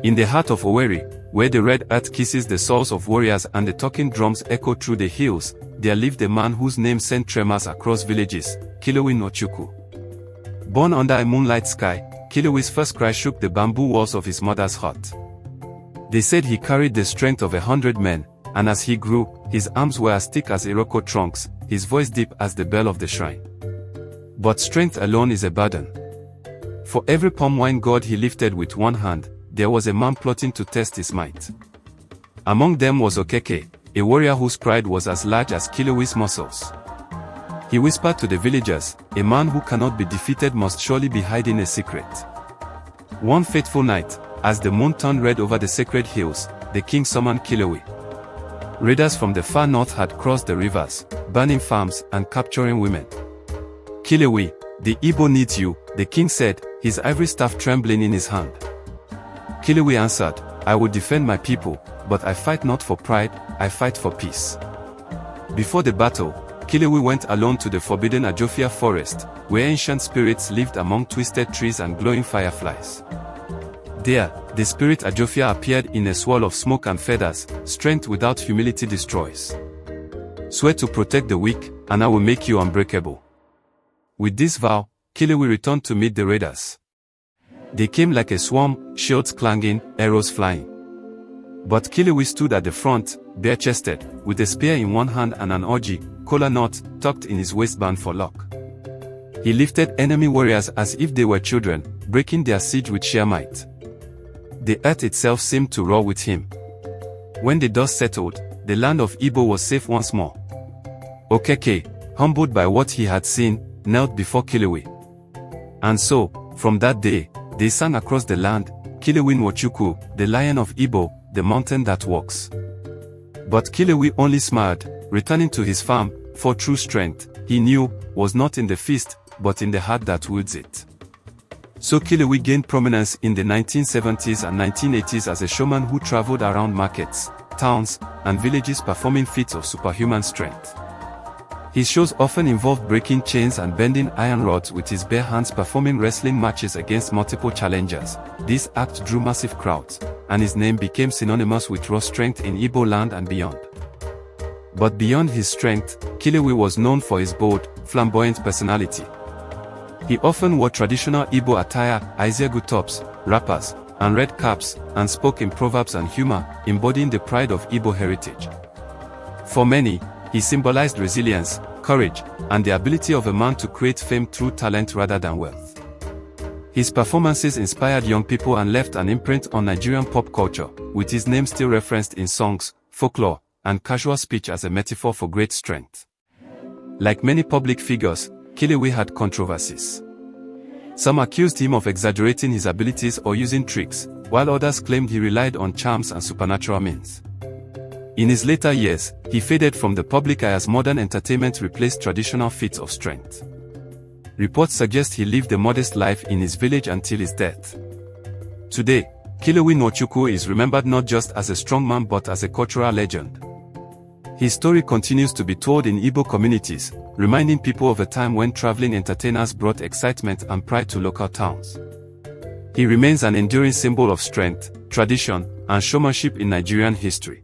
In the heart of Owerri, where the red earth kisses the souls of warriors and the talking drums echo through the hills, there lived a man whose name sent tremors across villages, Kiliwi Nwachukwu. Born under a moonlight sky, Kiliwi's first cry shook the bamboo walls of his mother's hut. They said he carried the strength of 100 men, and as he grew, his arms were as thick as Iroko trunks, his voice deep as the bell of the shrine. But strength alone is a burden. For every palm wine god he lifted with one hand, there was a man plotting to test his might. Among them was Okeke, a warrior whose pride was as large as Kiliwi's muscles. He whispered to the villagers, "A man who cannot be defeated must surely be hiding a secret." One fateful night, as the moon turned red over the sacred hills, the king summoned Kiliwi. Raiders from the far north had crossed the rivers, burning farms and capturing women. "Kiliwi, the Igbo needs you," the king said, his ivory staff trembling in his hand. Kiliwi answered, "I will defend my people, but I fight not for pride, I fight for peace." Before the battle, Kiliwi went alone to the forbidden Ajofia forest, where ancient spirits lived among twisted trees and glowing fireflies. There, the spirit Ajofia appeared in a swirl of smoke and feathers. "Strength without humility destroys. Swear to protect the weak, and I will make you unbreakable." With this vow, Kiliwi returned to meet the raiders. They came like a swarm, shields clanging, arrows flying. But Kiliwi stood at the front, bare-chested, with a spear in one hand and an orji, kola knot, tucked in his waistband for luck. He lifted enemy warriors as if they were children, breaking their siege with sheer might. The earth itself seemed to roar with him. When the dust settled, the land of Igbo was safe once more. Okeke, humbled by what he had seen, knelt before Kiliwi. And so, from that day, they sang across the land, "Kiliwi Nwachukwu, the lion of Igbo, the mountain that walks." But Kiliwi only smiled, returning to his farm, for true strength, he knew, was not in the feast, but in the heart that wields it. So Kiliwi gained prominence in the 1970s and 1980s as a showman who traveled around markets, towns, and villages performing feats of superhuman strength. His shows often involved breaking chains and bending iron rods with his bare hands, performing wrestling matches against multiple challengers. This act drew massive crowds, and his name became synonymous with raw strength in Igbo land and beyond. But beyond his strength, Kiliwi was known for his bold, flamboyant personality. He often wore traditional Igbo attire, Isiagu tops, wrappers, and red caps, and spoke in proverbs and humor, embodying the pride of Igbo heritage. For many, he symbolized resilience, courage, and the ability of a man to create fame through talent rather than wealth. His performances inspired young people and left an imprint on Nigerian pop culture, with his name still referenced in songs, folklore, and casual speech as a metaphor for great strength. Like many public figures, Kiliwi had controversies. Some accused him of exaggerating his abilities or using tricks, while others claimed he relied on charms and supernatural means. In his later years, he faded from the public eye as modern entertainment replaced traditional feats of strength. Reports suggest he lived a modest life in his village until his death. Today, Kiliwi Nwachukwu is remembered not just as a strongman but as a cultural legend. His story continues to be told in Igbo communities, reminding people of a time when traveling entertainers brought excitement and pride to local towns. He remains an enduring symbol of strength, tradition, and showmanship in Nigerian history.